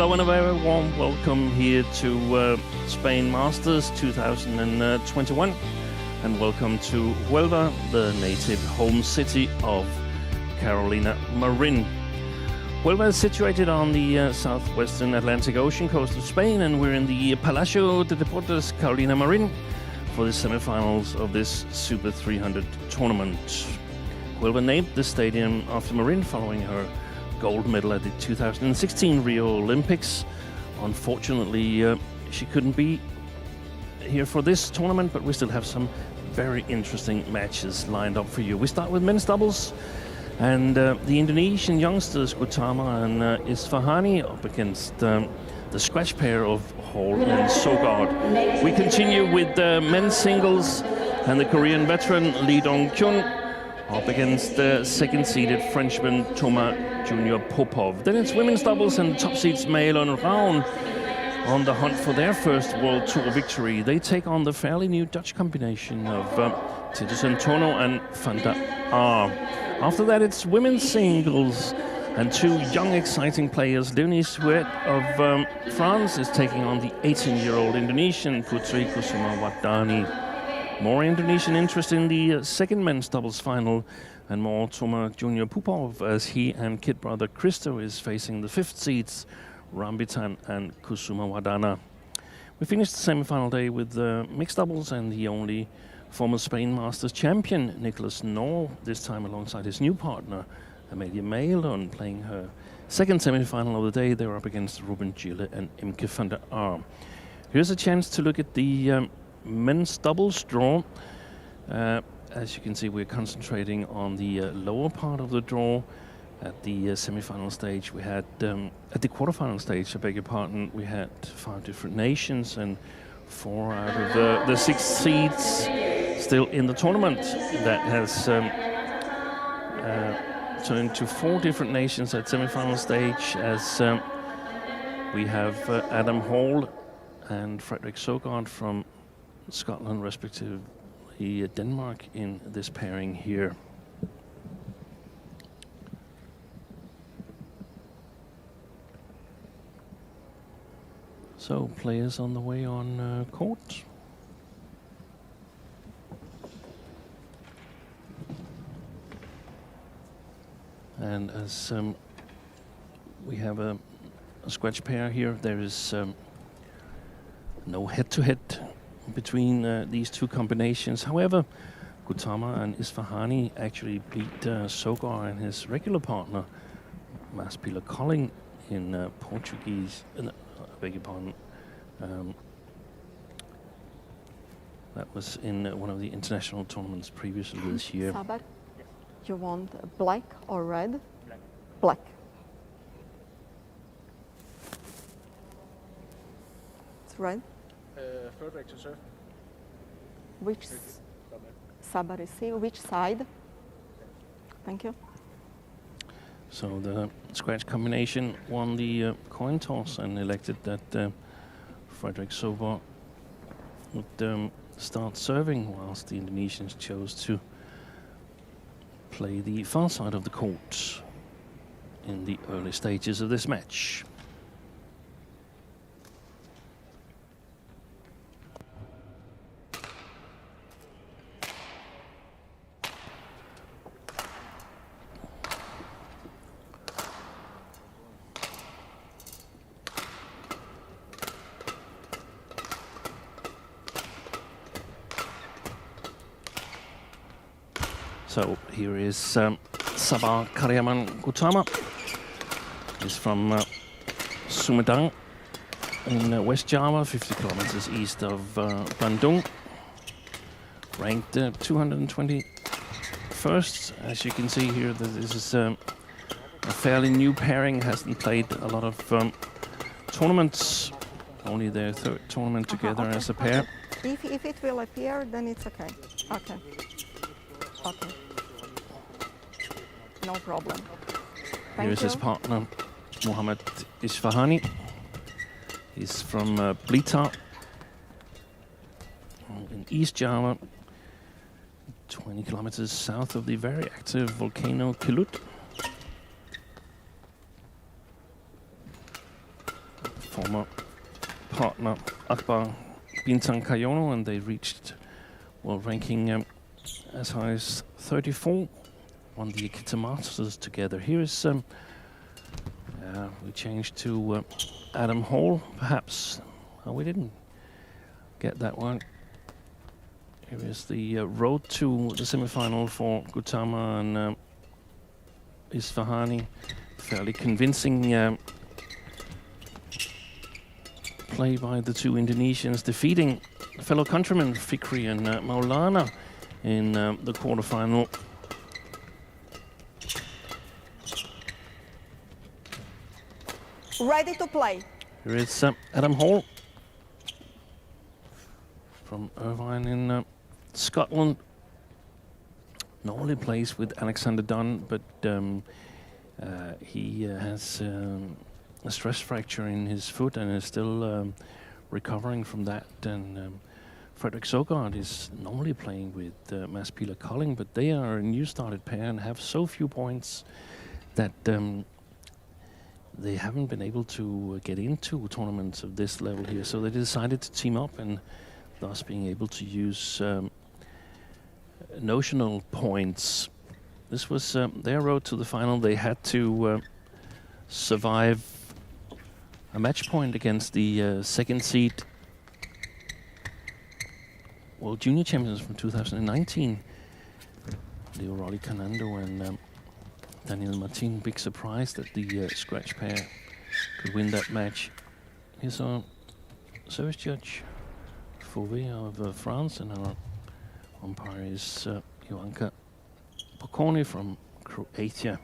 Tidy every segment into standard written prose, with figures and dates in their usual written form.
Hello and a very warm welcome here to Spain Masters 2021, and welcome to HUELVA, the native home city of Carolina Marin. HUELVA is situated on the southwestern Atlantic Ocean coast of Spain, and we're in the Palacio de Deportes Carolina Marin for the semifinals of this Super 300 tournament. HUELVA named the stadium after Marin following her gold medal at the 2016 Rio Olympics. Unfortunately, she couldn't be here for this tournament, but we still have some very interesting matches lined up for you. We start with men's doubles, and the Indonesian youngsters Gutama and Isfahani up against the scratch pair of Hall and Søgaard. We continue with men's singles, and the Korean veteran Lee Dong-kyun up against the second-seeded Frenchman Thomas Junior Popov. Then it's women's doubles, and the top seeds Maël and Raun on the hunt for their first World Tour victory. They take on the fairly new Dutch combination of Titterson Tono and Van der Aar. After that, it's women's singles, and two young, exciting players. Leonie Souet of France is taking on the 18-year-old Indonesian Putri Kusuma Wardani. More Indonesian interest in the second men's doubles final, and more Thomas Junior Popov as he and kid brother Christo is facing the fifth seeds Rambitan and Kusuma Wardana. We finished the semi-final day with mixed doubles, and the only former Spain Masters champion, Nicholas Knorr, this time alongside his new partner, Amalie Maël, playing her second semi-final of the day. They were up against Ruben Gille and Imke van der Aar. Here's a chance to look at the men's doubles draw. As you can see, we're concentrating on the lower part of the draw. At the semi-final stage, we had, at the quarterfinal stage, I beg your pardon, we had 5 different nations, and 4 out of the 6 seeds still in the tournament. That has turned to 4 different nations at semi-final stage, as we have Adam Hall and Frederik Søgaard from Scotland, respectively Denmark, in this pairing here. So, players on the way on court. And as we have a scratch pair here, there is no head-to-head between these two combinations. However, Gutama and Isfahani actually beat Søgaard and his regular partner, Mads Piller Kolding, in Portuguese. I beg your pardon. That was in one of the international tournaments previously this year. Sabar, you want black or red? Black. It's red. Frederik to serve. Which Sabar receive? Which side? Thank you. So the scratch combination won the coin toss and elected that Frederik Søgaard would start serving, whilst the Indonesians chose to play the far side of the court in the early stages of this match. So here is Sabah Karyaman Gutama. He's from Sumedang in West Java, 50 kilometers east of Bandung. Ranked 221st. As you can see here, this is a fairly new pairing. Hasn't played a lot of tournaments. Only their third tournament together as a pair. If it will appear, then it's okay. Okay. Okay. No problem. Here's his partner, Mohammed Isfahani. He's from Blitar in East Java, 20 kilometers south of the very active volcano Kelut. former partner Akbar Bintang Kayono, and they reached world ranking as high as 34. Won the Akita Masters together. Here is we changed to Adam Hall, perhaps. Oh, we didn't get that one. Here is the road to the semi-final for Gutama and Isfahani. Fairly convincing play by the two Indonesians, defeating fellow countrymen Fikri and Maulana in the quarterfinal. Ready to play. Here is Adam Hall from Irvine in Scotland. Normally plays with Alexander Dunn, but he has a stress fracture in his foot and is still recovering from that. And Frederick Søgaard is normally playing with Mads Peter Kolding, but they are a new started pair and have so few points that they haven't been able to get into tournaments of this level here. So they decided to team up, and thus being able to use notional points. This was their road to the final. They had to survive a match point against the second seed World Junior Champions from 2019. Leo Rolly Canando and Daniel Martin. Big surprise that the scratch pair could win that match. Here's our service judge, Fauvet of France, and our umpire is Joanka Pokorny from Croatia.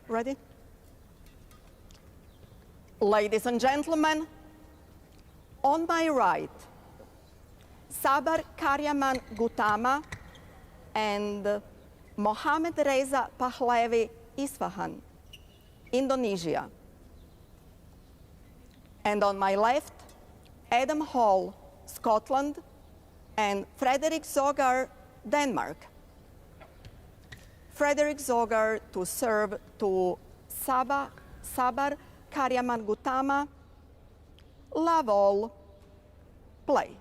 Ready? Ladies and gentlemen, on my right, Sabar Karyaman Gutama and Mohamed Reza Pahlavi Isfahan, Indonesia. And on my left, Adam Hall, Scotland, and Frederick Søgaard, Denmark. Frederick Søgaard to serve to Sabar Karyaman Gutama. Love all. Play.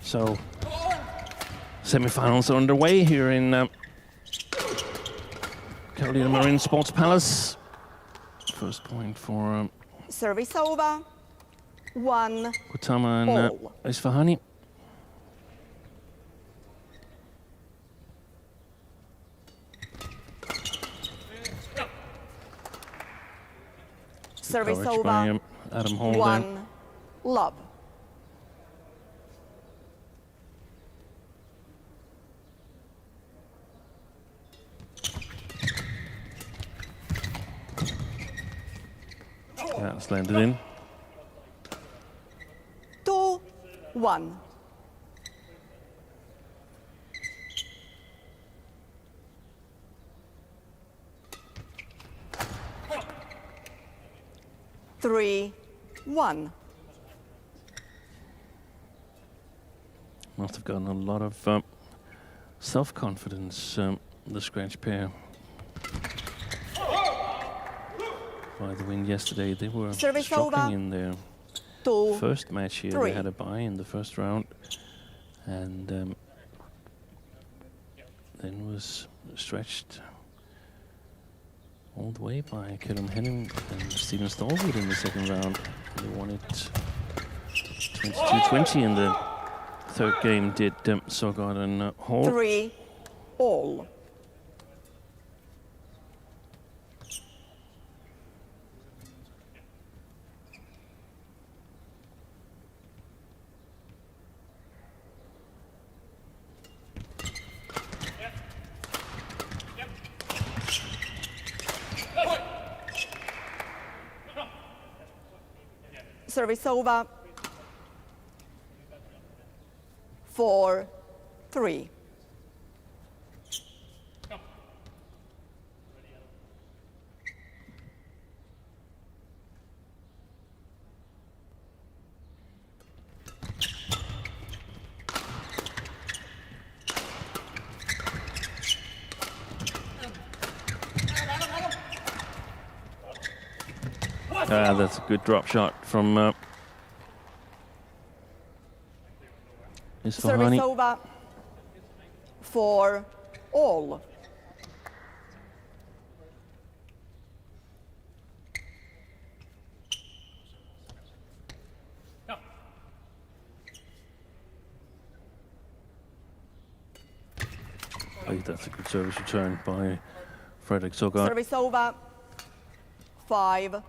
So, semi-finals are underway here in Carolina Marine Sports Palace. First point for Service over. 1 Gutama and all. Isfahani. Service Coverage over. by Adam Hall. 1 love. That's landed in. 2-1. Three, 1. Must have gotten a lot of self-confidence, the scratch pair. By the win yesterday, they were Service struggling over. in their 2, first match here. 3. They had a bye in the first round, and then was stretched all the way by Kerem Henning and Steven Stolwood in the second round. They won it 22-20 in the third game, did Søgaard and Hall. 3 all. Service over. 4-3. That's a good drop shot from Service Isfahani. over 4-all. I think that's a good service return by Fredrik Søgaard. Service over 5-4.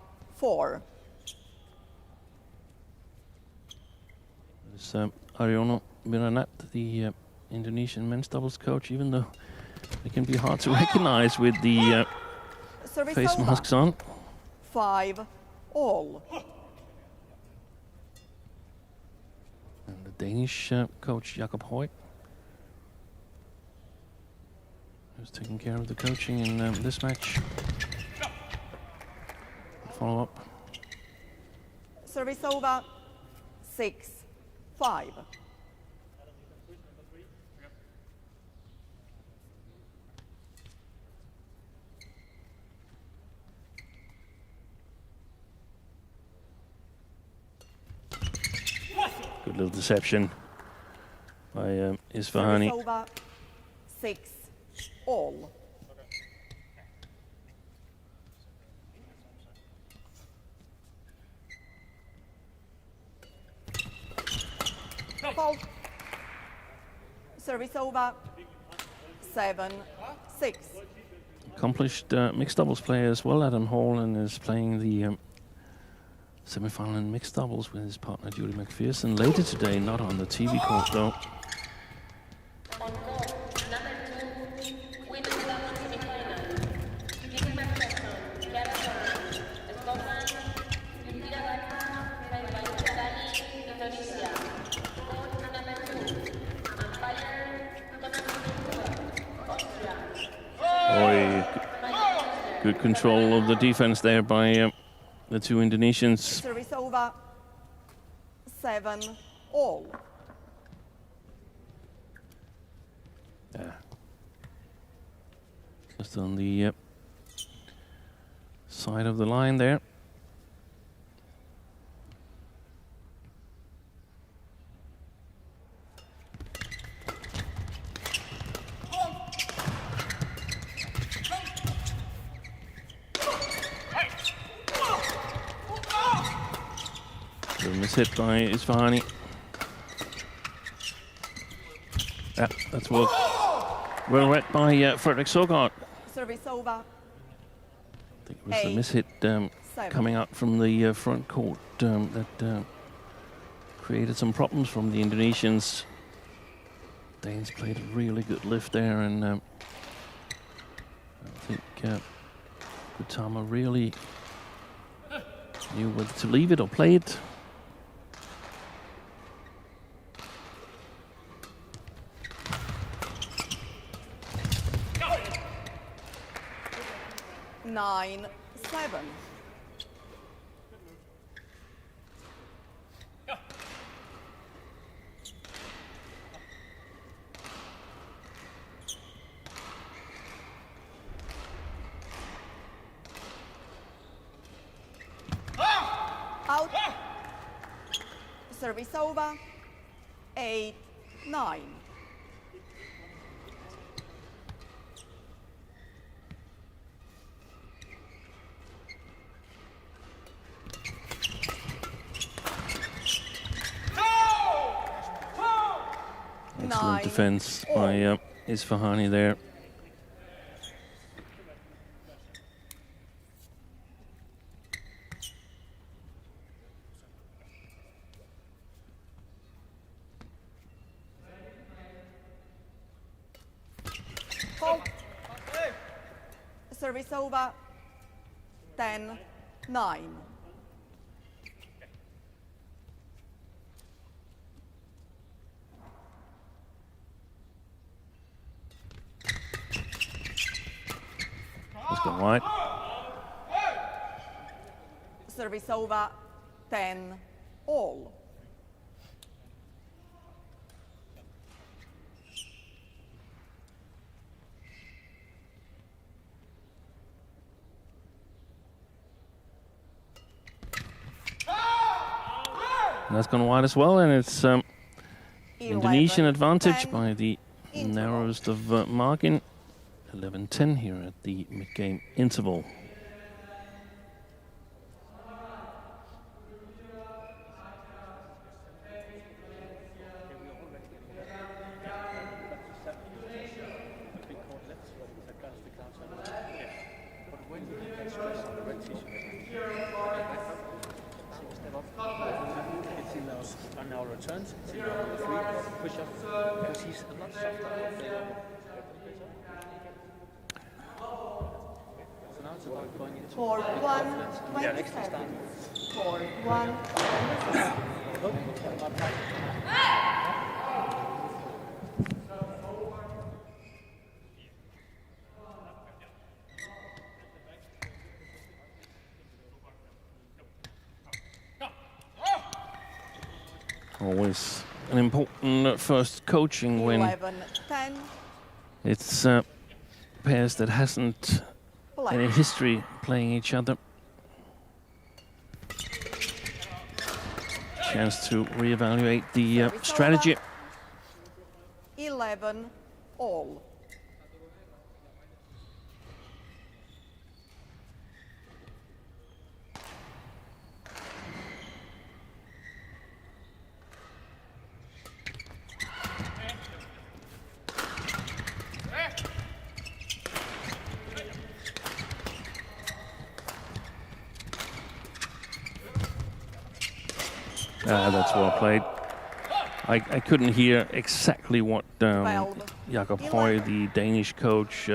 There's Ariono Miranat, the Indonesian men's doubles coach, even though they can be hard to recognize with the Service face over masks on. 5-all. And the Danish coach Jakob Høj, who's taking care of the coaching in this match. Follow up. Service over 6-5. Good little deception by Isfahani. Service over 6-all. Fault. Service over 7-6. Accomplished mixed doubles player as well, Adam Hall, and is playing the semi-final in mixed doubles with his partner Julie McPherson later today, not on the TV court though. Good control of the defense there by the two Indonesians. Service over 7-all. Yeah. Just on the side of the line there. Hit by Isfahani. Yeah, that's well read by Fredrik Søgaard. Service over. I think it was a mishit coming out from the front court that created some problems from the Indonesians. Danes played a really good lift there, and I think Gutama really knew whether to leave it or play it. 9-7. Out. Service over 8-9. Excellent defense by Isfahani there. Service over 10-9. Let's go wide. Service over 10-all. And that's gone wide as well, and it's Indonesian advantage by the narrowest of margin. 11-10 here at the mid-game interval. On our returns, it's number 3 push up because he's a lot softer. So now it's about going into 4-1-27. 4-1-27. Always an important first coaching when 11-10. it's pairs that hasn't any history playing each other. Chance to reevaluate the strategy. 11-all. That's well played. I couldn't hear exactly what Jakob Høj, the Danish coach,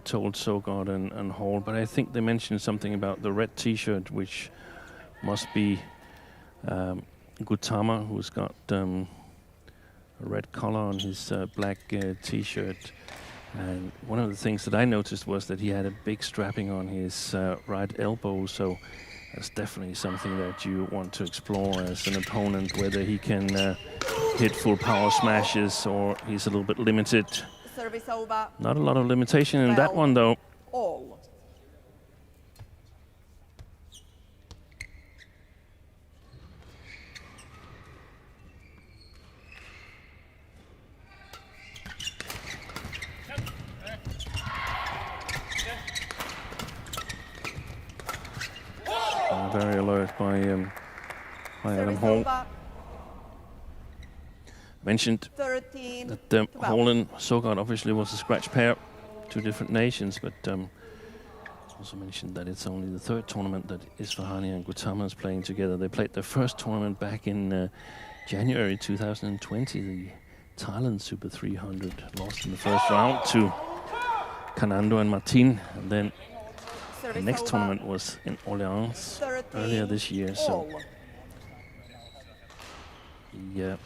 told Søgaard and Hall, but I think they mentioned something about the red T-shirt, which must be Gutama, who's got a red collar on his black T-shirt. And one of the things that I noticed was that he had a big strapping on his right elbow, so that's definitely something that you want to explore as an opponent, whether he can hit full power smashes or he's a little bit limited. Service over. Not a lot of limitation in that one, though. All. Very alert by Adam Hall. Mentioned that Hall and Søgaard obviously was a scratch pair, two different nations, but also mentioned that it's only the third tournament that Isfahani and Gutama is playing together. They played their first tournament back in January 2020, the Thailand Super 300, lost in the first round to Canando and Martin, and then the next tournament was in Orleans earlier this year, so the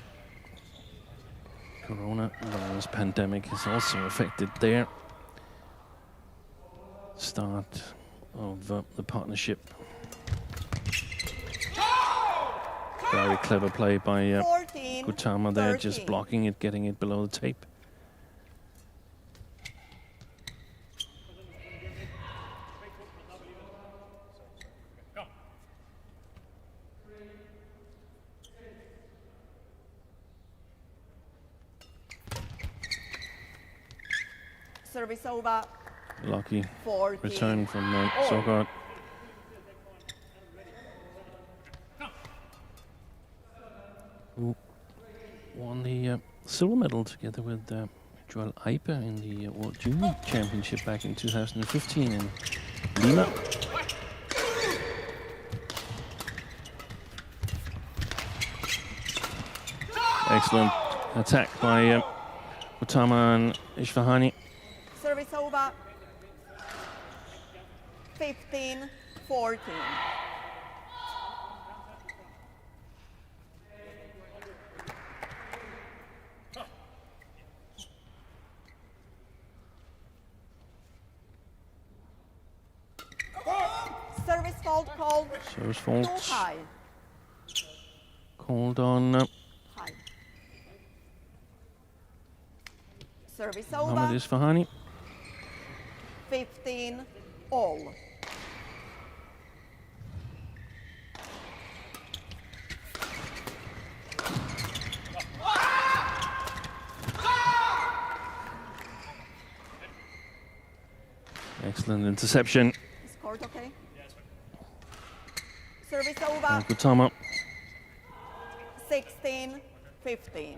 coronavirus pandemic has also affected their start of the partnership. Very clever play by Gutama there, just blocking it, getting it below the tape. Service over. Lucky 14. return from Søgaard. Who won the silver medal together with Joel Eipe in the World Junior Championship back in 2015 in Lima. Excellent attack by Gutama and Isfahani. Service over. 15-14. Service fault called. Service fault Too high. called on High. Service Mohamed over. Isfahani. 15-all. Excellent interception. Scored okay. Service over. Gutama. 16-15.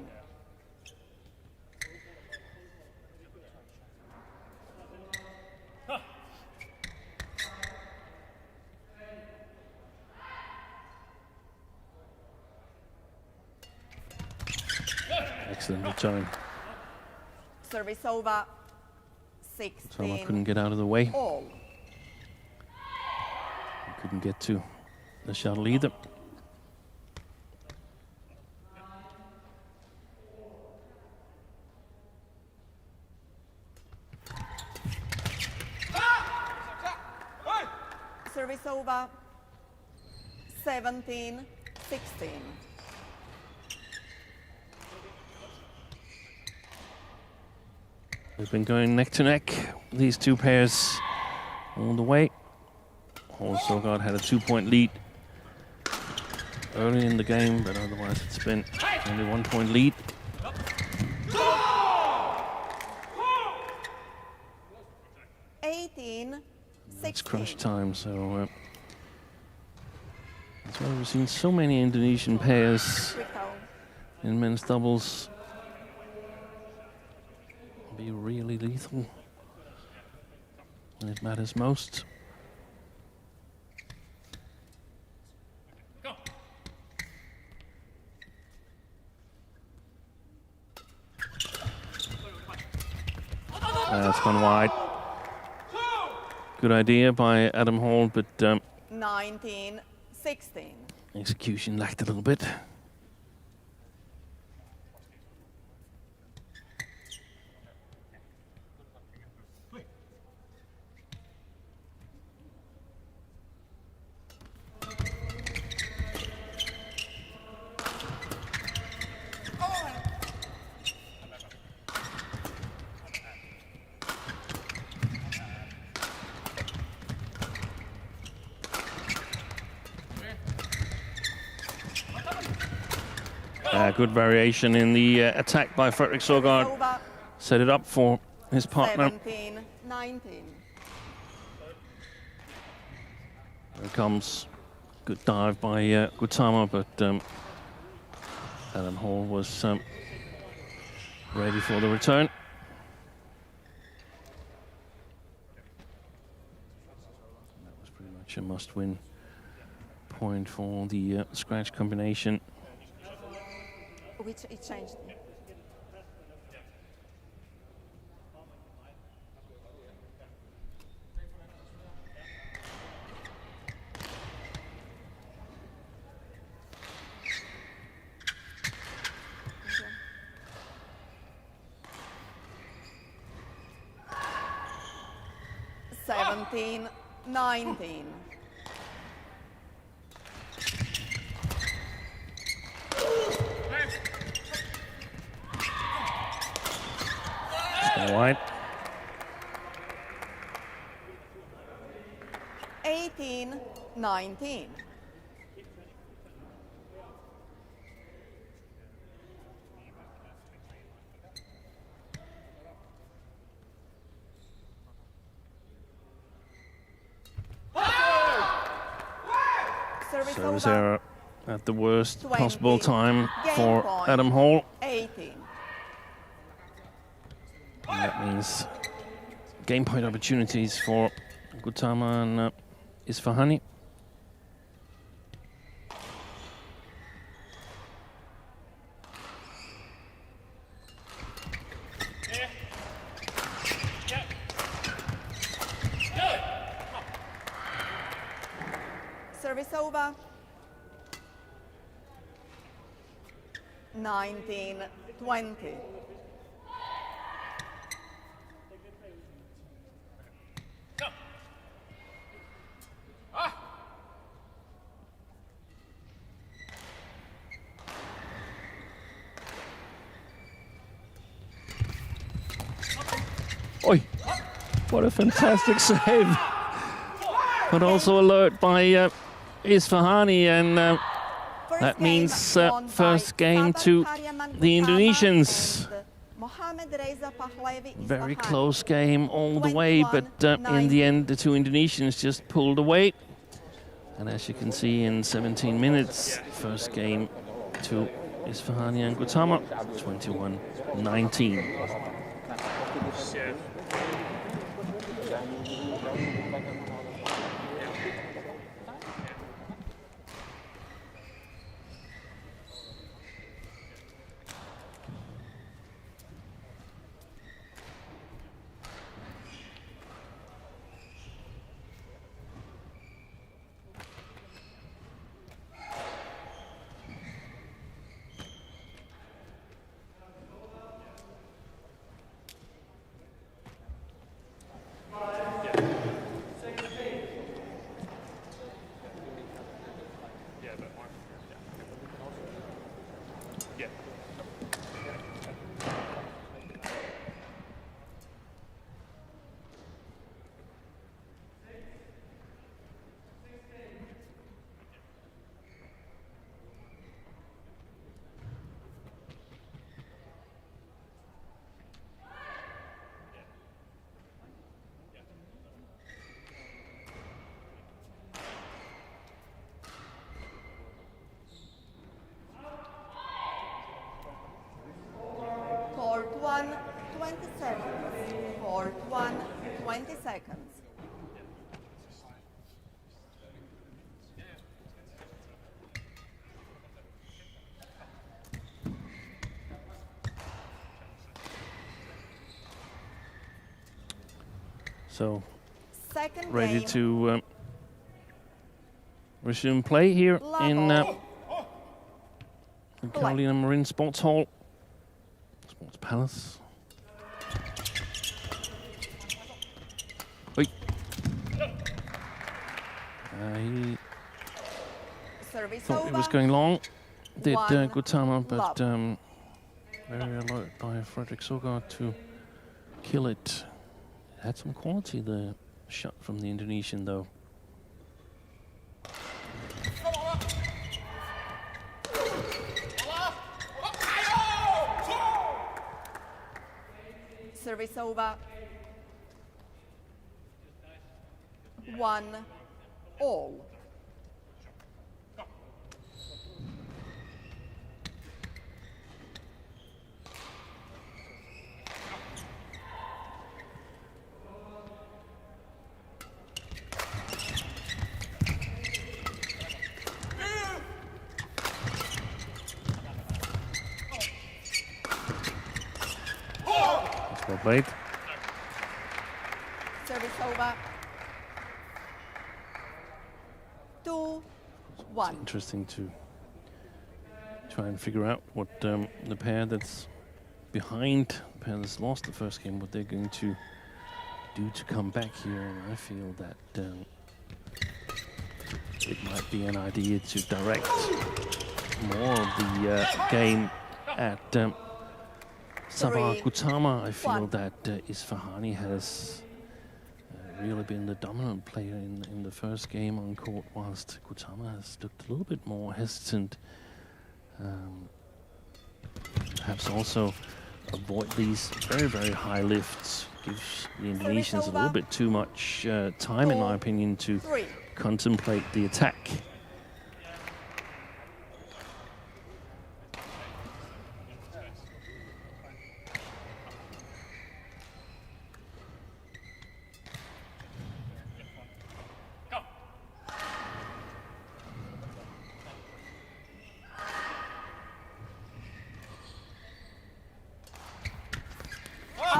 Excellent return. Service over. 16. Gutama couldn't get out of the way. All. Couldn't get to the shuttle either. Service over. 17-16. They've been going neck to neck, these two pairs, all the way. Søgaard had a 2-point lead early in the game, but otherwise it's been only 1-point lead. It's crunch time, so that's why we've seen so many Indonesian pairs in men's doubles be really lethal when it matters most. It's gone wide. Good idea by Adam Hall, but 19-16. execution lacked a little bit. Good variation in the attack by Fredrik Søgaard. Set it up for his partner. 17-19. Here comes good dive by Gutama, but Adam Hall was ready for the return. That was pretty much a must-win point for the scratch combination. Which it changed. Okay. 17-19. Wide. 18-19. Service error at the worst 20. possible time Game for point. Adam Hall. 18. And that means game point opportunities for Gutama and Isfahani. Service over. 19-20. Oi! What a fantastic save! But also alert by Isfahani, and that means first game to the Indonesians. Mohamed Reza Pahlavi, Very Isfahani. close game all the way, but in the end, the two Indonesians just pulled away. And as you can see, in 17 minutes, first game to Isfahani and Gutama, 21-19. Court 1, 20 seconds. Court 1, 20 seconds. So, Second ready game. to resume play here in the Carolina Marine Sports Hall, Sports Palace. Wait. He Service thought it over. was going long, did One Gutama, but love. very alert by Frederick Søgaard to kill it. Had some quality, the shot from the Indonesian, though. Service over. 1 all. Well played. Service over. 2-1. Interesting to try and figure out what the pair that's behind, the pair that's lost the first game, what they're going to do to come back here. And I feel that it might be an idea to direct more of the game at Sabah Gutama. I feel that Isfahani has really been the dominant player in the first game on court, whilst Gutama has looked a little bit more hesitant. Perhaps also avoid these very, very high lifts. Gives the Indonesians a little bit too much time, in my opinion, to contemplate the attack.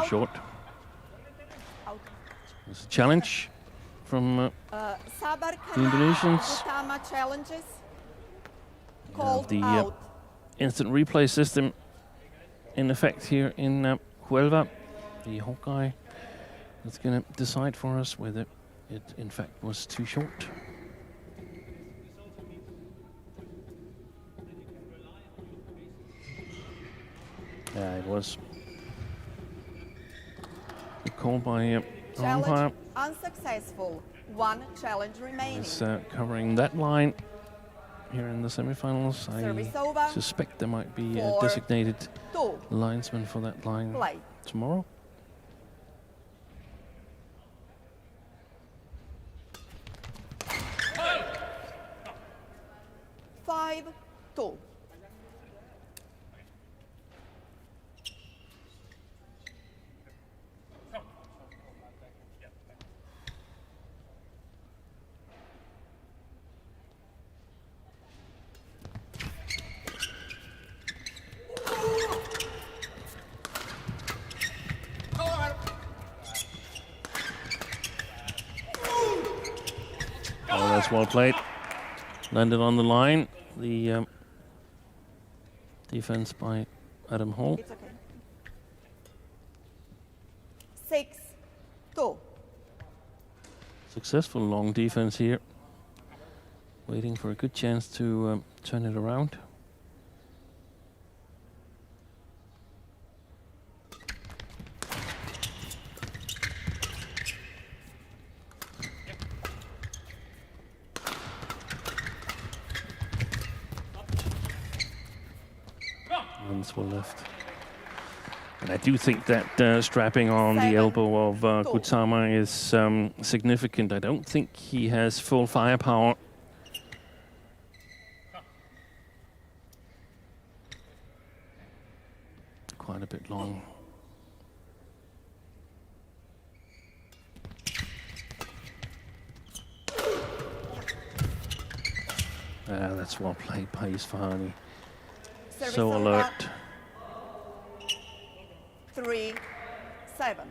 Short. There's a challenge from Sabar the Indonesians. Gutama challenges. Called The out. instant replay system in effect here in HUELVA. The Hawkeye that's going to decide for us whether it in fact was too short. Yeah, it was. Called by Challenge umpire. unsuccessful. 1 challenge remaining. Is covering that line. here in the semifinals. Service I over. suspect there might be a 4, designated 2. linesman for that line Play. tomorrow. Five, 2. Oh, that's well played. Landed on the line. The defense by Adam Hall. It's okay. 6, 2. Successful long defense here. Waiting for a good chance to turn it around. Hands were left. And I do think that strapping on the elbow of Gutama is significant. I don't think he has full firepower. Quite a bit long. That's well played by Isfahani. So alert. 3, 7.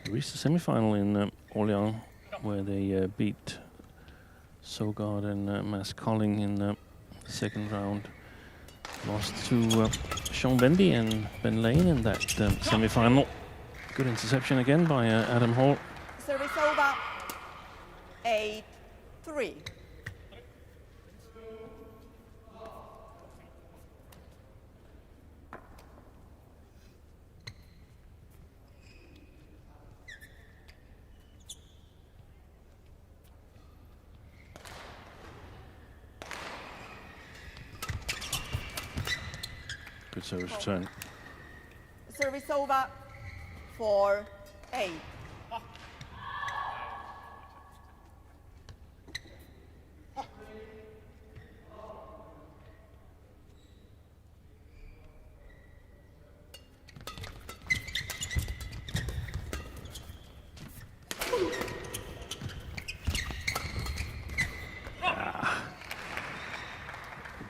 They reached the semi-final in Orléans, where they beat Søgaard and Mads Kolding in the second round. Lost to Sean Bendy and Ben Lane in that semi-final. Good interception again by Adam Hall. Service over. 8, 3. Good service return. Service over. 4, 8.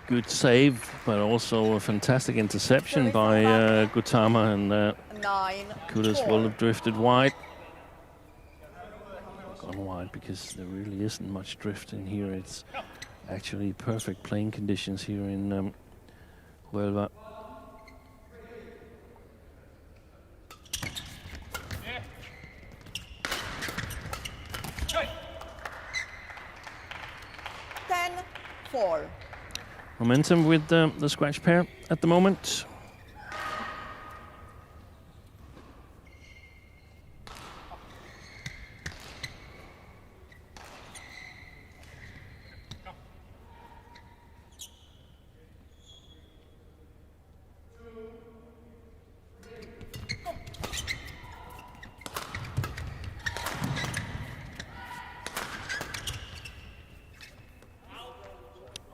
Good save, but also a fantastic interception by Gutama, and 9, could as 4. well have drifted wide. Gone wide because there really isn't much drift in here. It's actually perfect playing conditions here in HUELVA. Ten, 4. Momentum with the scratch pair at the moment.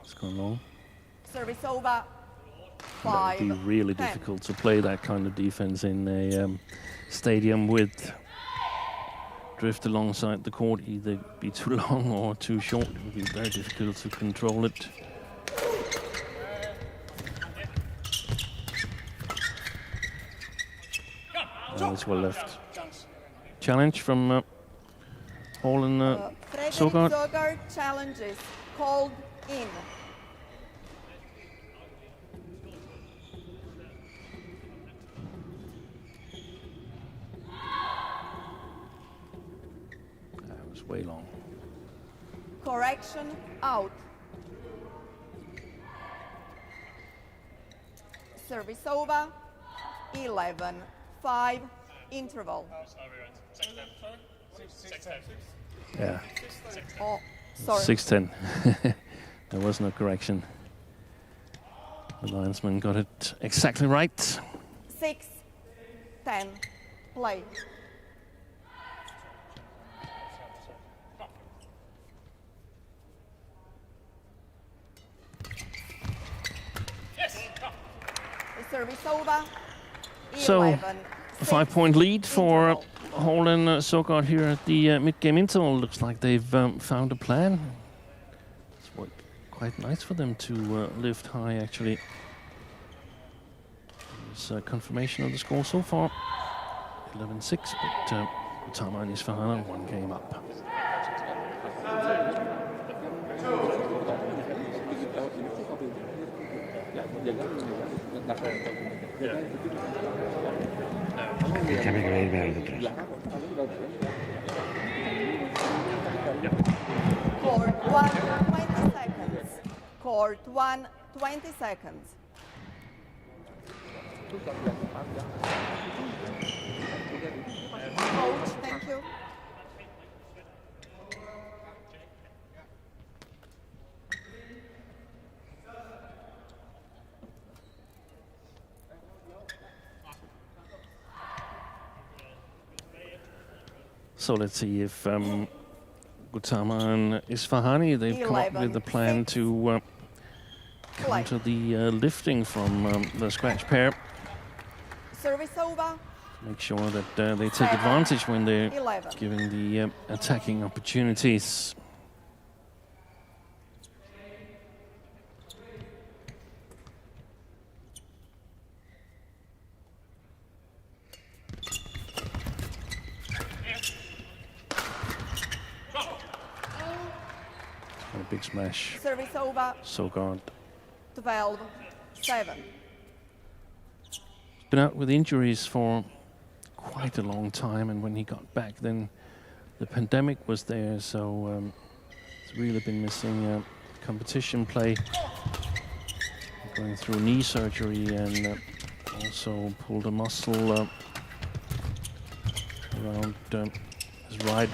It's gone long. Service over. That would be 5, really 10. difficult to play that kind of defense in a stadium with drift alongside the court, either be too long or too short. It would be very difficult to control it. As well left. Challenge from Hall and Søgaard. Søgaard challenges called in. That was way long. Correction out. Service over. 11-5 interval. Yeah, Oh, sorry. 6-10. There was no correction. The linesman got it exactly right. 6-10, play. The service over. So, 11, a 5-point lead for Hall and Søgaard here at the mid-game interval. Looks like they've found a plan. It's worked quite nice for them to lift high, actually. There's a confirmation of the score so far. 11-6, but Gutama and Isfahani 1 game up. Court 1, 20 seconds. Court 1, 20 seconds. Coach, thank you. So let's see if Gutama and Isfahani, they've come up with a plan to counter the lifting from the scratch pair. Service over. Make sure that they take advantage when they're 11. giving the attacking opportunities. And a big smash. Service over. Søgaard. 12-7. Been out with injuries for quite a long time, and when he got back, then the pandemic was there, so he's really been missing competition play, going through knee surgery, and also pulled a muscle around his right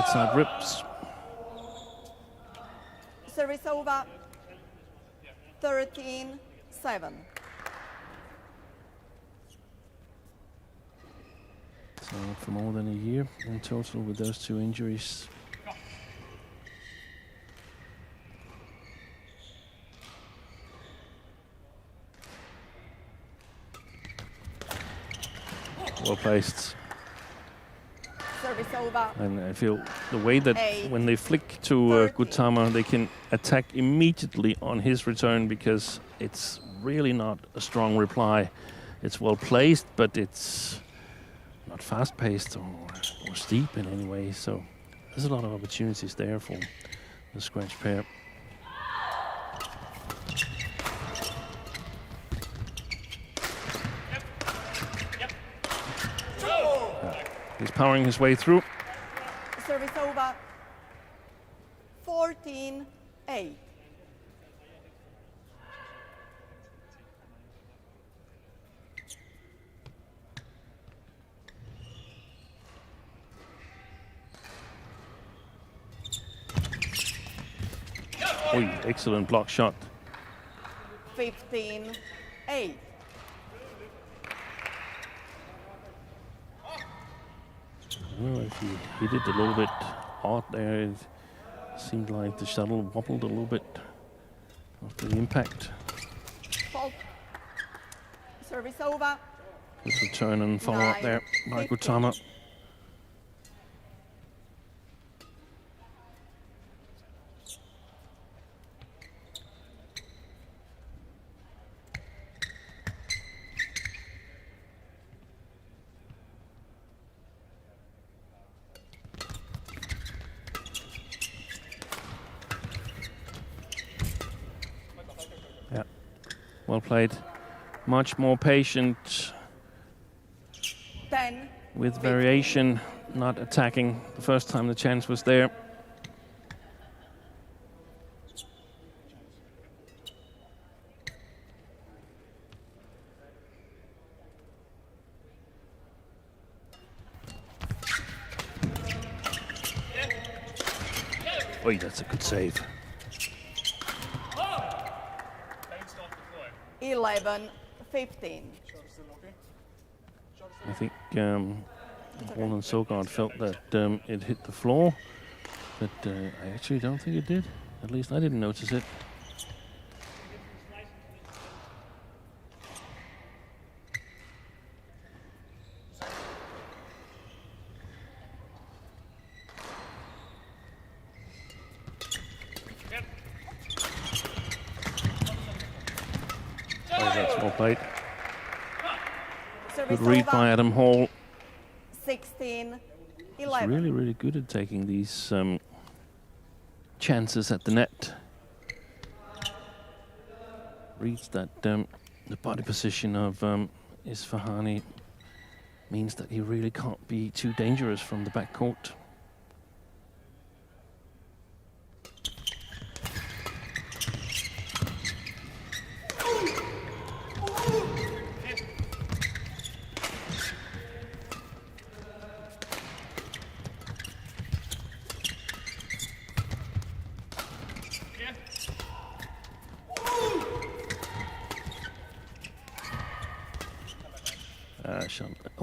side ribs. Service over. 13-7. So for more than a year in total with those 2 injuries. Well placed. Service over. And I feel the way that when they flick to Gutama, they can attack immediately on his return, because it's really not a strong reply. It's well placed, but it's not fast-paced or steep in any way. So there's a lot of opportunities there for the scratch pair. He's powering his way through. Service over. 14-8. Oh, excellent block shot. 15-8. Well, if he hit it a little bit odd there, it seemed like the shuttle wobbled a little bit after the impact. Fault. Service over. Good return and follow up there by Gutama. Yeah, well played. Much more patient 10. with variation, not attacking the first time the chance was there. Wait, that's a good save. 11-15. I think Hall and Søgaard felt that it hit the floor, but I actually don't think it did. At least I didn't notice it. That's well played. Good read by Adam Hall. 16-11. He's really, really good at taking these chances at the net. Reads that the body position of Isfahani means that he really can't be too dangerous from the backcourt.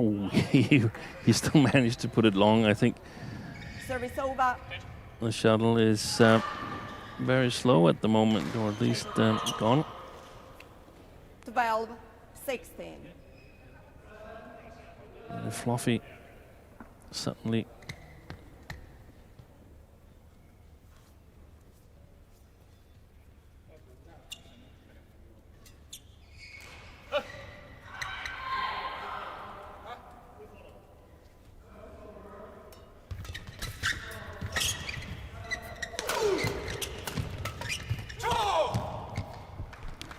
Oh, he still managed to put it long, I think. Service over. The shuttle is very slow at the moment, or at least gone. 12-16. Fluffy suddenly.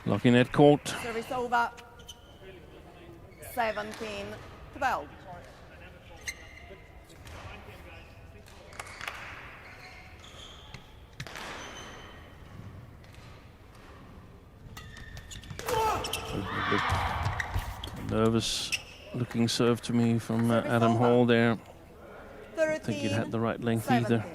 Lucky net court. Service over. 17-12. Nervous looking serve to me from Adam Hall there. I don't think it had the right length either.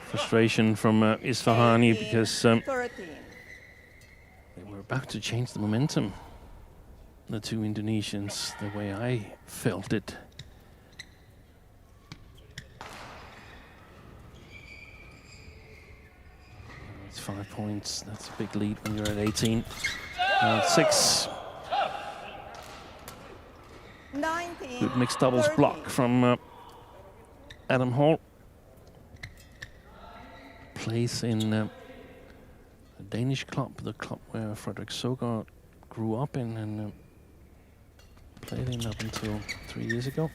Frustration from Isfahani because they were about to change the momentum. The two Indonesians, the way I felt it. It's 5 points. That's a big lead when you're at 18. 6. 19. Good mixed doubles 30. block from Adam Hall. Plays in a Danish club, the club where Frederick Søgaard grew up in and played in up until 3 years ago.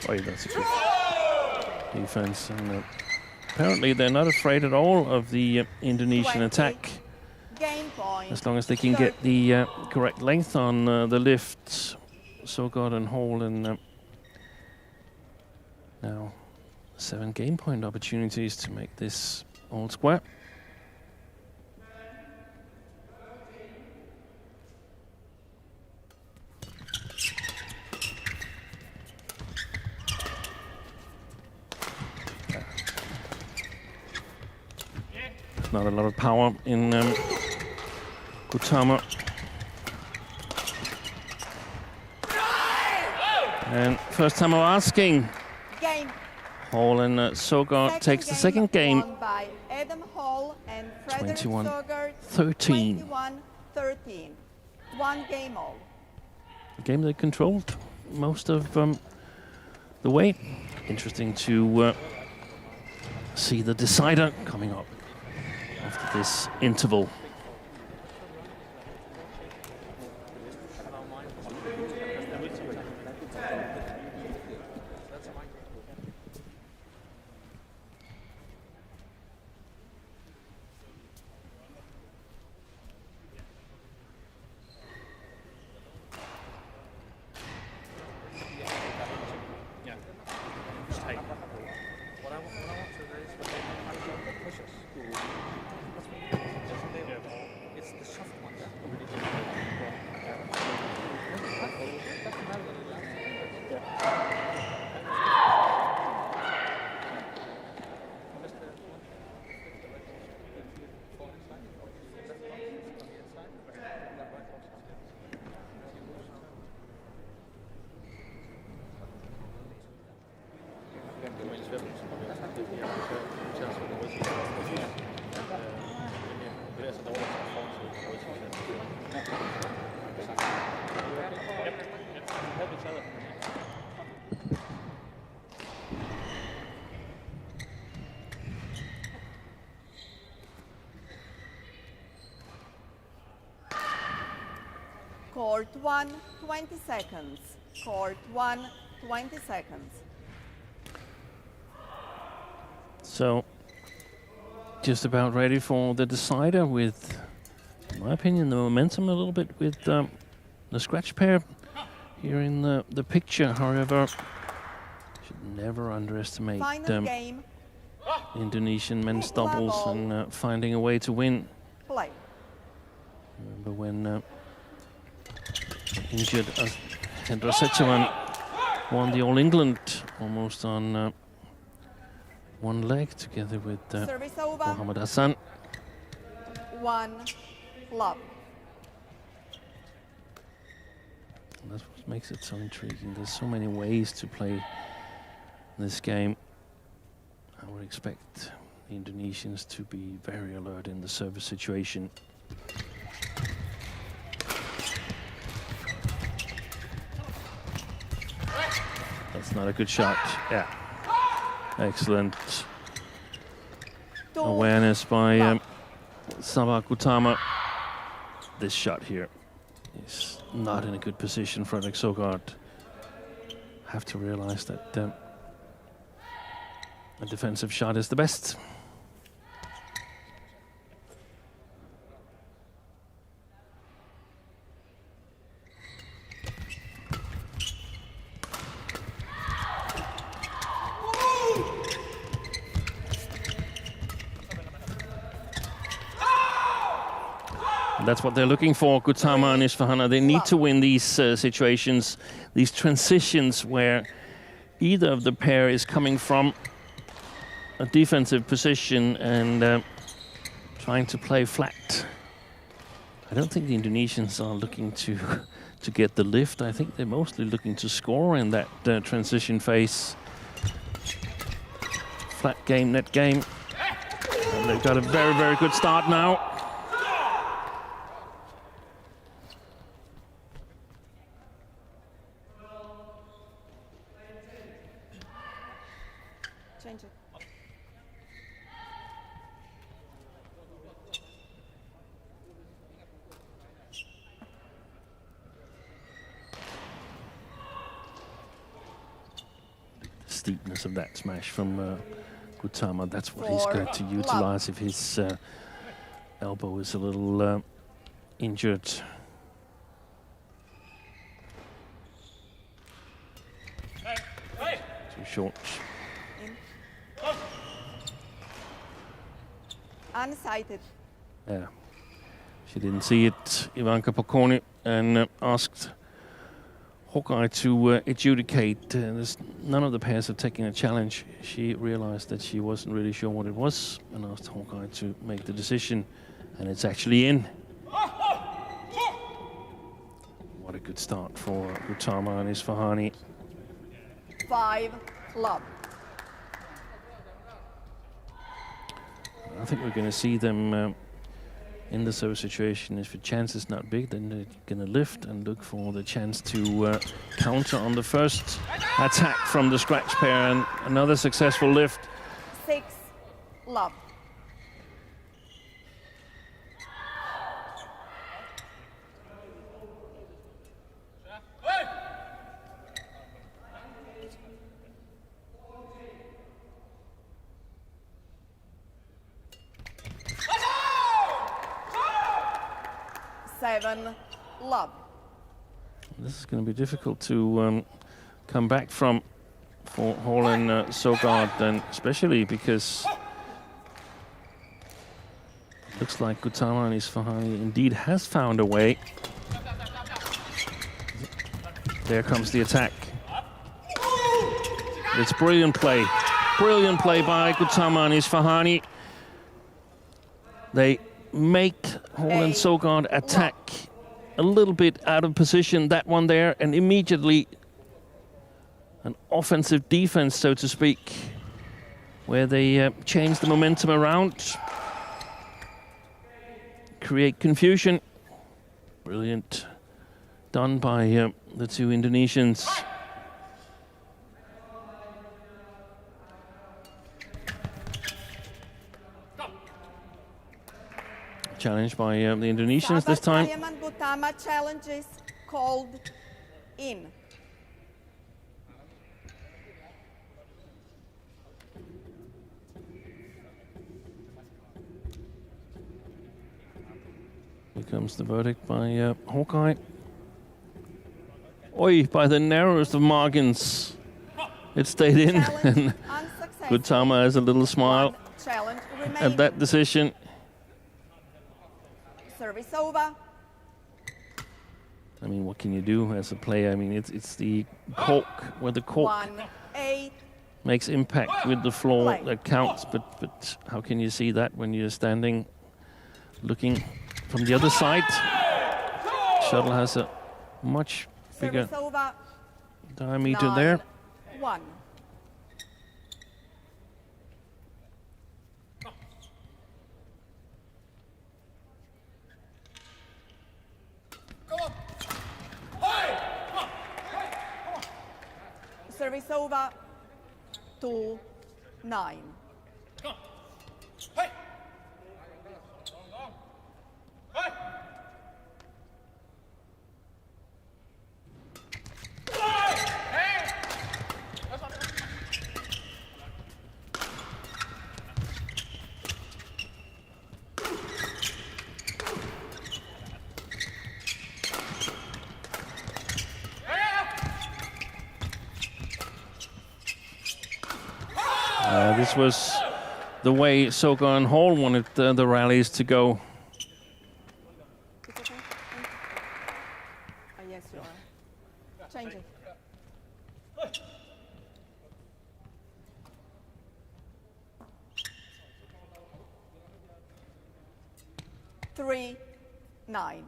Oh, that's a good defense. And apparently they're not afraid at all of the Indonesian attack. Game point. As long as they can get the correct length on the lifts. Søgaard and Hall and now 7 game point opportunities to make this all square. There's not a lot of power in Gutama. And first time of asking. Hall and Søgaard takes the second game. Won by Adam Hall and Frederick 21-13. 21-13. 1 game all. A game they controlled most of the way. Interesting to see the decider coming up after this interval. Court 1, 20 seconds. Court 1, 20 seconds. So, just about ready for the decider with, in my opinion, the momentum a little bit with the scratch pair here in the picture. However, should never underestimate Indonesian men's doubles and finding a way to win. Play. Remember when injured Hendra Setchaman won the All England almost on one leg together with Muhammad Hassan. 1 love. And that's what makes it so intriguing. There's so many ways to play this game. I would expect the Indonesians to be very alert in the service situation. That's not a good shot. Yeah. Excellent awareness by Sabah Gutama. This shot here is not in a good position. Fredrik Søgaard have to realize that a defensive shot is the best. That's what they're looking for, Gutama and Isfahani. They need to win these situations, these transitions where either of the pair is coming from a defensive position and trying to play flat. I don't think the Indonesians are looking to get the lift. I think they're mostly looking to score in that transition phase. Flat game, net game. And they've got a very, very good start now. Change it. Steepness of that smash from Gutama. That's what he's going to utilize if his elbow is a little injured. Too short. Unsighted. Yeah. She didn't see it, Ivanka Pokorny, and asked Hawkeye to adjudicate. None of the pairs are taking a challenge. She realized that she wasn't really sure what it was and asked Hawkeye to make the decision, and it's actually in. What a good start for Gutama and Isfahani. 5 love. I think we're going to see them in the service situation. If the chance is not big, then they're going to lift and look for the chance to counter on the first attack from the scratch pair, and another successful lift. 6 love. Love. This is going to be difficult to come back from for Hall and Søgaard, and especially because it looks like Gutama and Isfahani indeed has found a way. There comes the attack. It's brilliant play. Brilliant play by Gutama and Isfahani. They make Hall and Søgaard attack a little bit out of position, that one there, and immediately an offensive defense, so to speak, where they change the momentum around, create confusion. Brilliant done by the two Indonesians. Challenged by the Indonesians this time. Gutama challenges called in. Here comes the verdict by Hawkeye. Oi, by the narrowest of margins. It stayed in. And Gutama has a little smile at that decision. Service over. I mean, what can you do as a player? I mean, it's the cork, where the cork 1-8. makes impact with the floor that counts. But how can you see that when you're standing, looking from the other side? Shuttle has a much bigger diameter there. 9-1. Service over 2-9. This was the way Søgaard and Hall wanted the rallies to go. Yes, you are. Change it. Three, 9.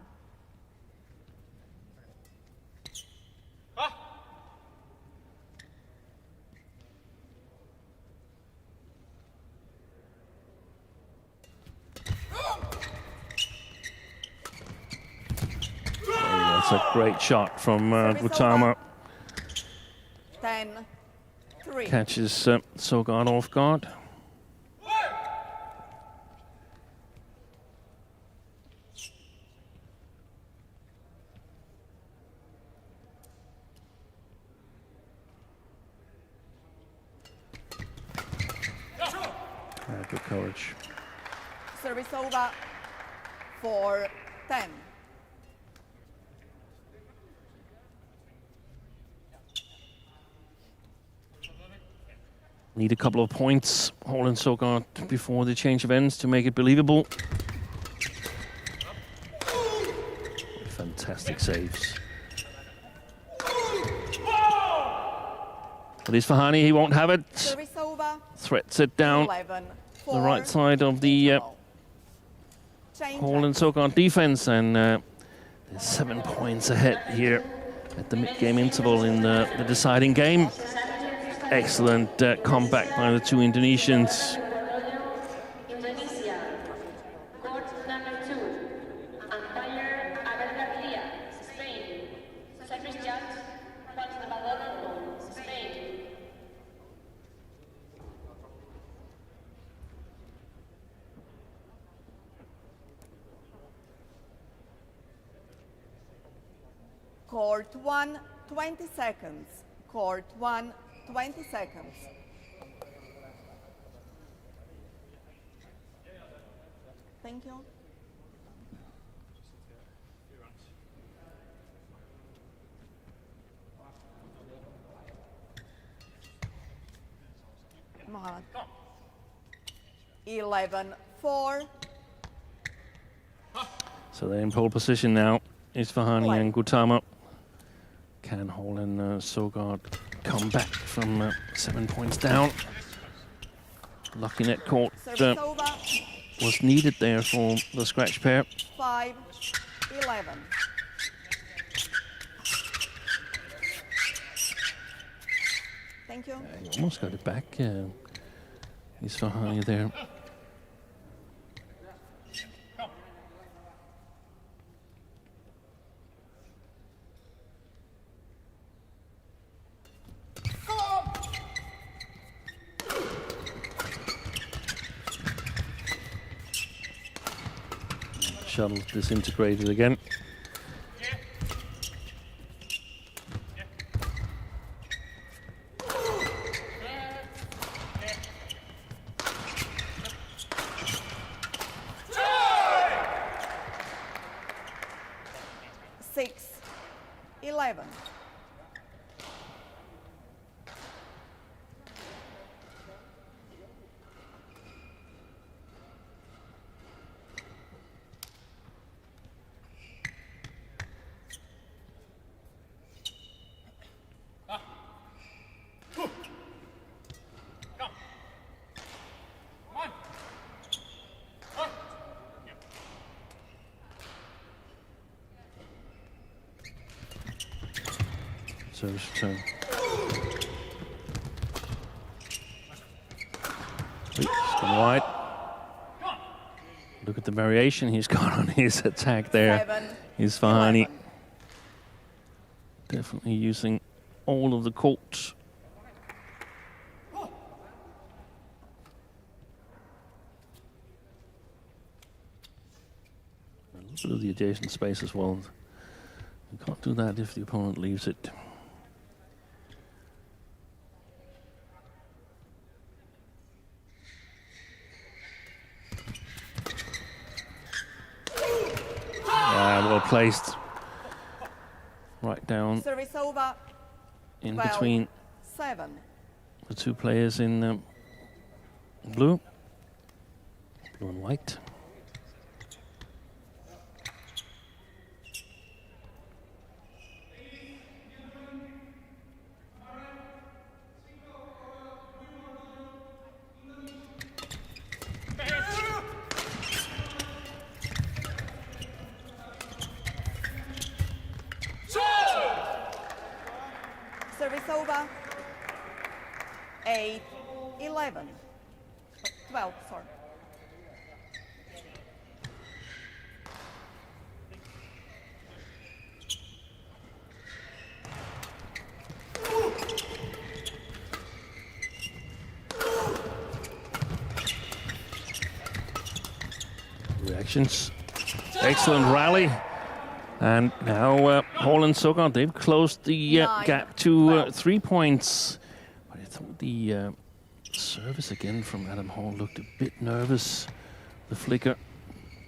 That's a great shot from Gutama. 10-3. Catches Søgaard off guard. Good courage. Service over 4-10. Need a couple of points, Hall and Søgaard, before the change of ends to make it believable. Fantastic saves. But Isfahani, he won't have it. Service over. Threats it down 11-4. the right side of the Hall and Søgaard defense, and they're 7 points ahead here at the mid-game interval in the deciding game. Excellent comeback by the two Indonesians. Court number 2, umpire Abel Garcia, Spain. Service judge, Juan Salvador, Spain. Court 1, 20 seconds. Court 1, 20 seconds. Thank you. Mohammed. 11-4. So they're in pole position now. Isfahani and Gutama. Can Hall and Søgaard come back from 7 points down? Lucky net court was needed there for the scratch pair. 5-11. Thank you. He almost got it back. Isfahani there. shuttle disintegrated again. Service return. He's gone wide. Look at the variation he's got on his attack there. Isfahani. Definitely using all of the court. A little bit of the adjacent space as well. You can't do that if the opponent leaves it. Well placed. Right down Service over. in between 7. the two players in blue and white. Service over. 8, 11. 12, sorry. Reactions. Excellent rally. And now Hall and Søgaard, they've closed the gap to 3 points. But I thought the service again from Adam Hall looked a bit nervous. The flicker.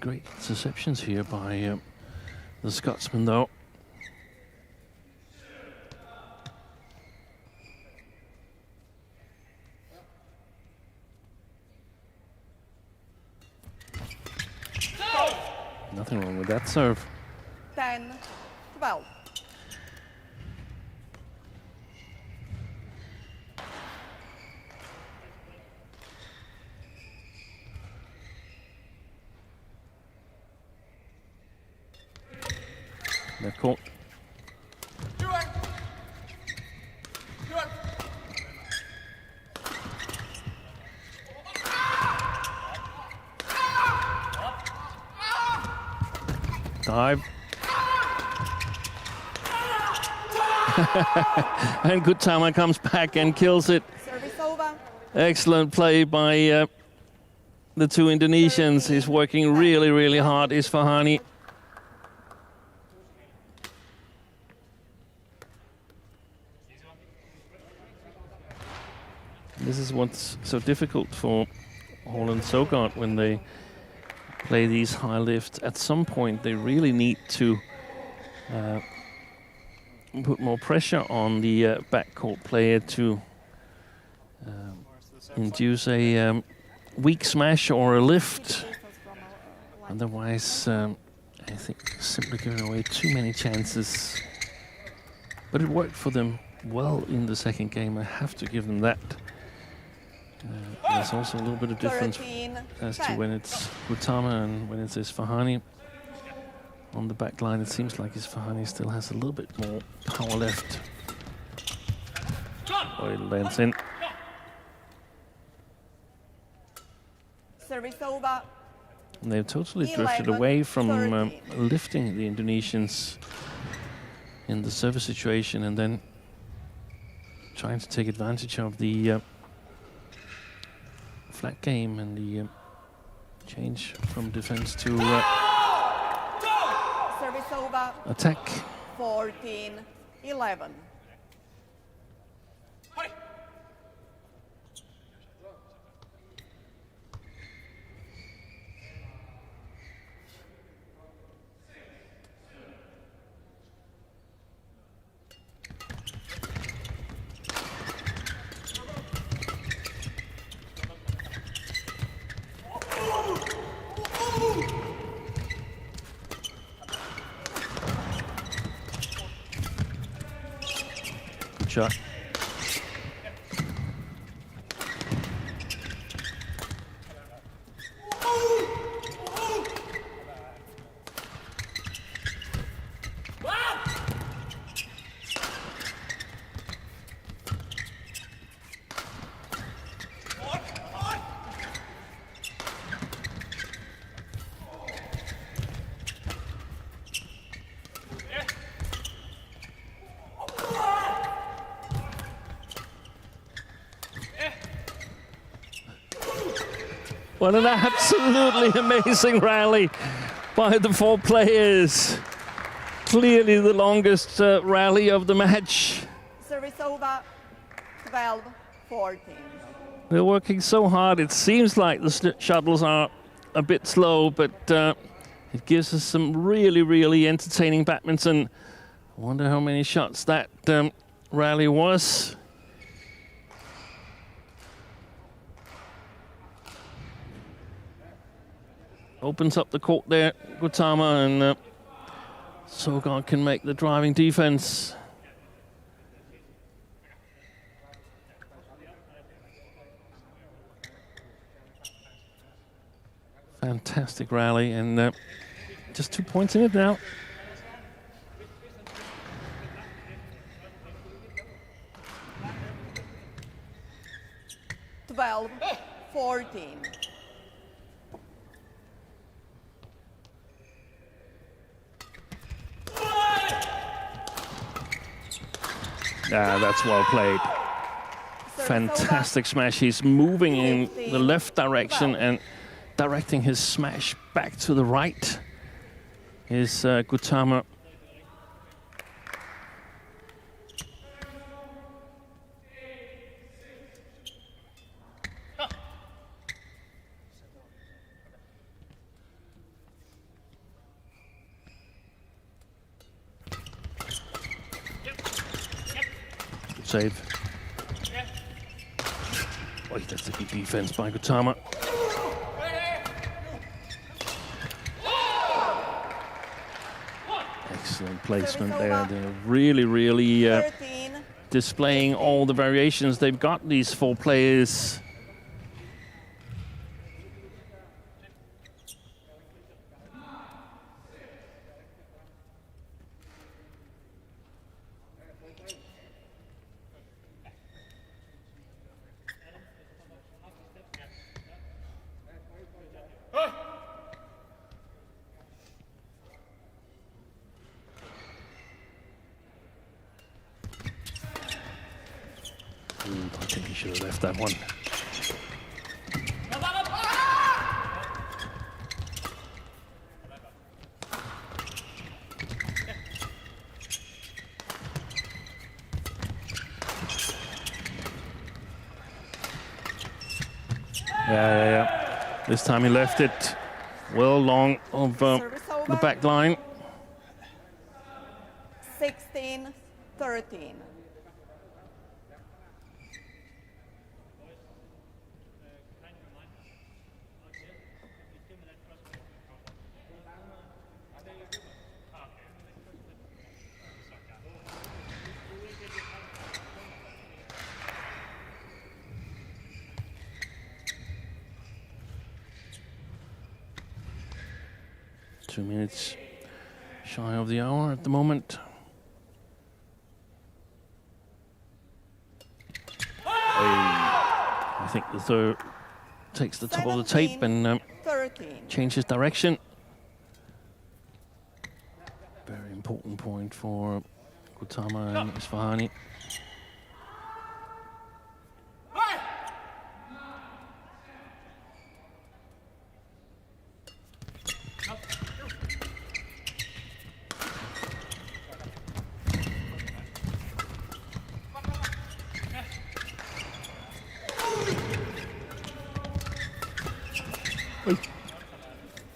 Great interceptions here by the Scotsman, though. Nothing wrong with that serve. 10, 12. Left court. Dive. And Gutama comes back and kills it. Service over. Excellent play by the two Indonesians. He's working really, really hard, Isfahani. This is what's so difficult for Hall and Søgaard when they play these high lifts. At some point, they really need to put more pressure on the backcourt player to induce a weak smash or a lift. Otherwise, I think simply giving away too many chances. But it worked for them well in the second game. I have to give them that. There's also a little bit of difference 13, as to 10. when it's Gutama and when it's Isfahani. On the back line, it seems like Isfahani still has a little bit more power left. Oh, it lands in. Service over. And they've totally 11, drifted away from 13. lifting the Indonesians in the service situation and then trying to take advantage of the flat game and the change from defense to attack. 14-11. Shot. What an absolutely amazing rally by the four players. Clearly the longest rally of the match. Service over, 12-14. They're working so hard. It seems like the shuttles are a bit slow, but it gives us some really, really entertaining badminton. I wonder how many shots that rally was. Opens up the court there, Gutama, and Søgaard can make the driving defense. Fantastic rally, and just 2 points in it now. Twelve, 14. Yeah, that's well played. Fantastic smash. He's moving in the left direction and directing his smash back to the right. Is Gutama. Save. Oh, that's a good defense by Gutama. Excellent placement there. They're really, really displaying all the variations they've got, these four players. I think he should have left that one. Yeah. This time he left it well long of the back line. 16-13. Two minutes shy of the hour at the moment. I think the third takes the top of the tape and changes direction. Very important point for Gutama and Isfahani.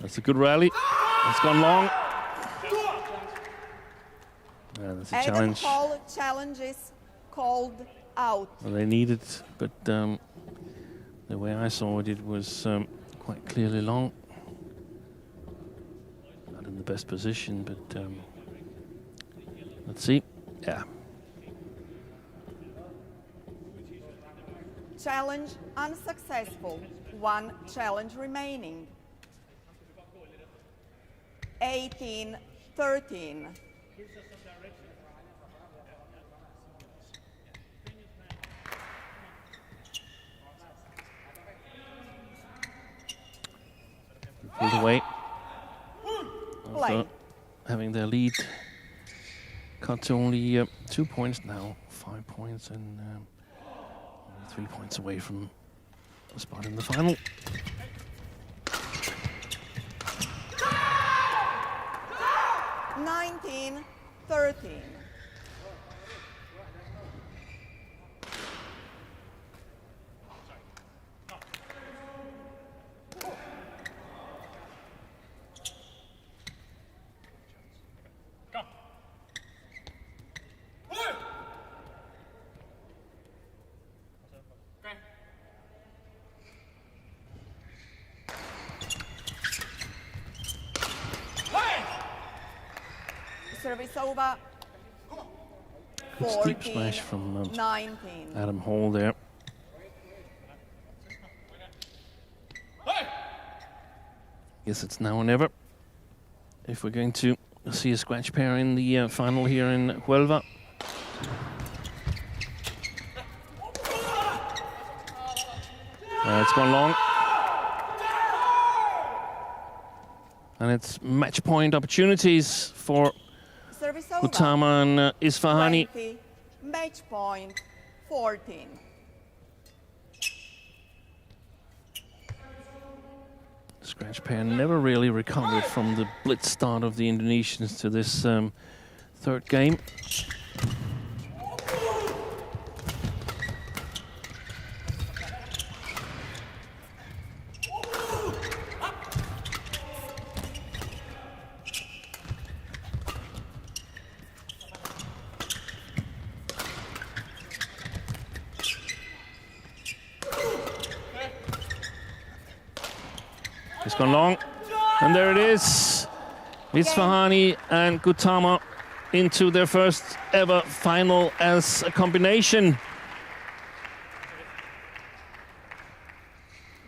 That's a good rally. It's gone long. That's a Adam challenge. Hall challenges called out. Well, they need it, but the way I saw it, it was quite clearly long. Not in the best position, but let's see. Yeah. Challenge unsuccessful. One challenge remaining. 18-13. Pulled away. Play. After having their lead cut to only 2 points now, 5 points, and only 3 points away from a spot in the final. Nineteen 13. Service over. Good steep smash from 19. Adam Hall there. Guess it's now or never if we're going to see a scratch pair in the final here in Huelva. It's gone long. And it's match point opportunities for Service over. Gutama and Isfahani. 20. Match point 14. Scratch pair never really recovered from the blitz start of the Indonesians to this third game. It's gone long, and there it is. Isfahani and Gutama into their first ever final as a combination.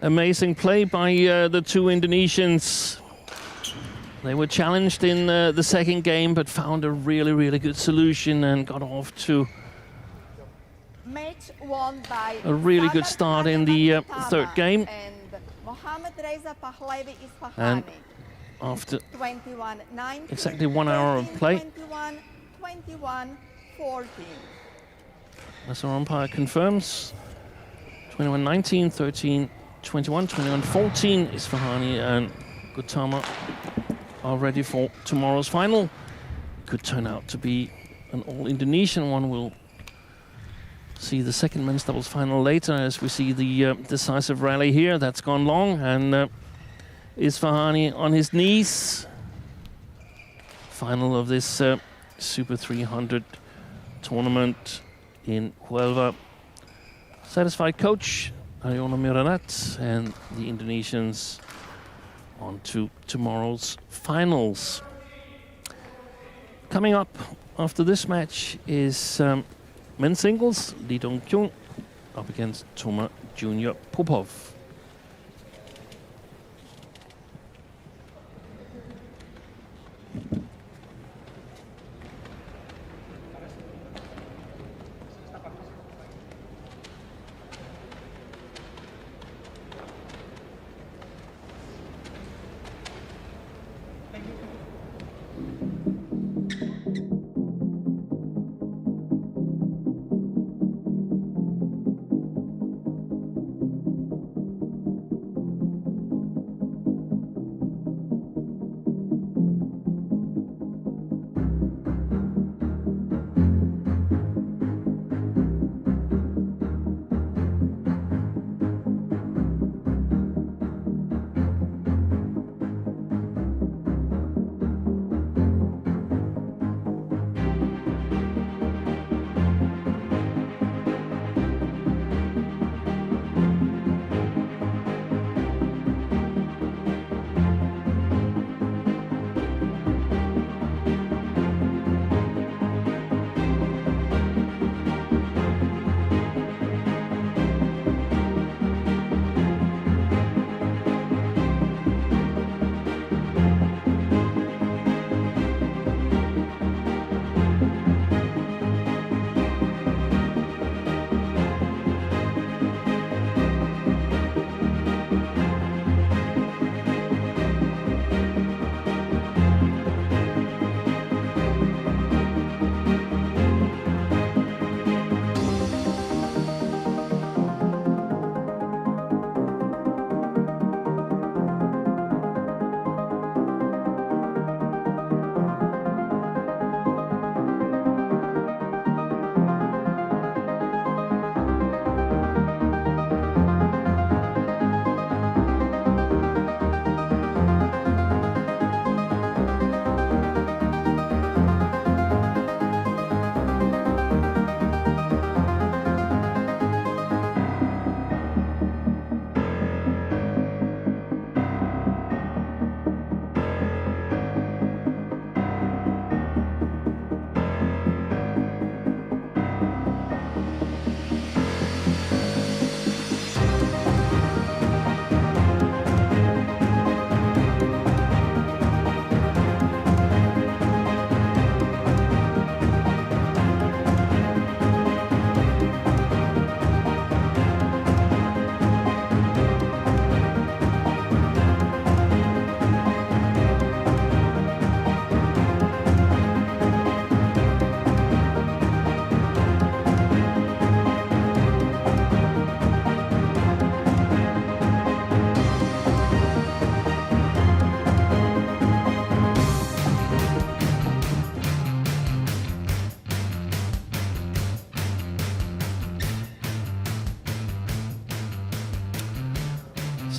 Amazing play by the two Indonesians. They were challenged in the second game, but found a really, really good solution and got off to Match won by a really good start in the third game. And Mohammad Reza Pahlavi Isfahani. And after 21-19. exactly 1 hour of play, 21-14. as our umpire confirms, 21-19, 13-21, 21-14. Isfahani and Gutama are ready for tomorrow's final. Could turn out to be an all-Indonesian one. We'll see the second men's doubles final later as we see the decisive rally here. That's gone long, and Isfahani on his knees. Final of this Super 300 tournament in Huelva. Satisfied coach Aryono Miranat, and the Indonesians on to tomorrow's finals. Coming up after this match is men's singles, Lee Dong-kyung up against Toma Junior Popov.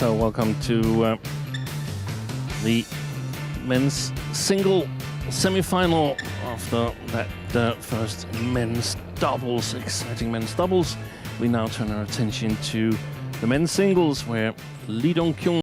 So welcome to the men's single semi-final after that first men's doubles, exciting men's doubles. We now turn our attention to the men's singles, where Lee Dong-kyung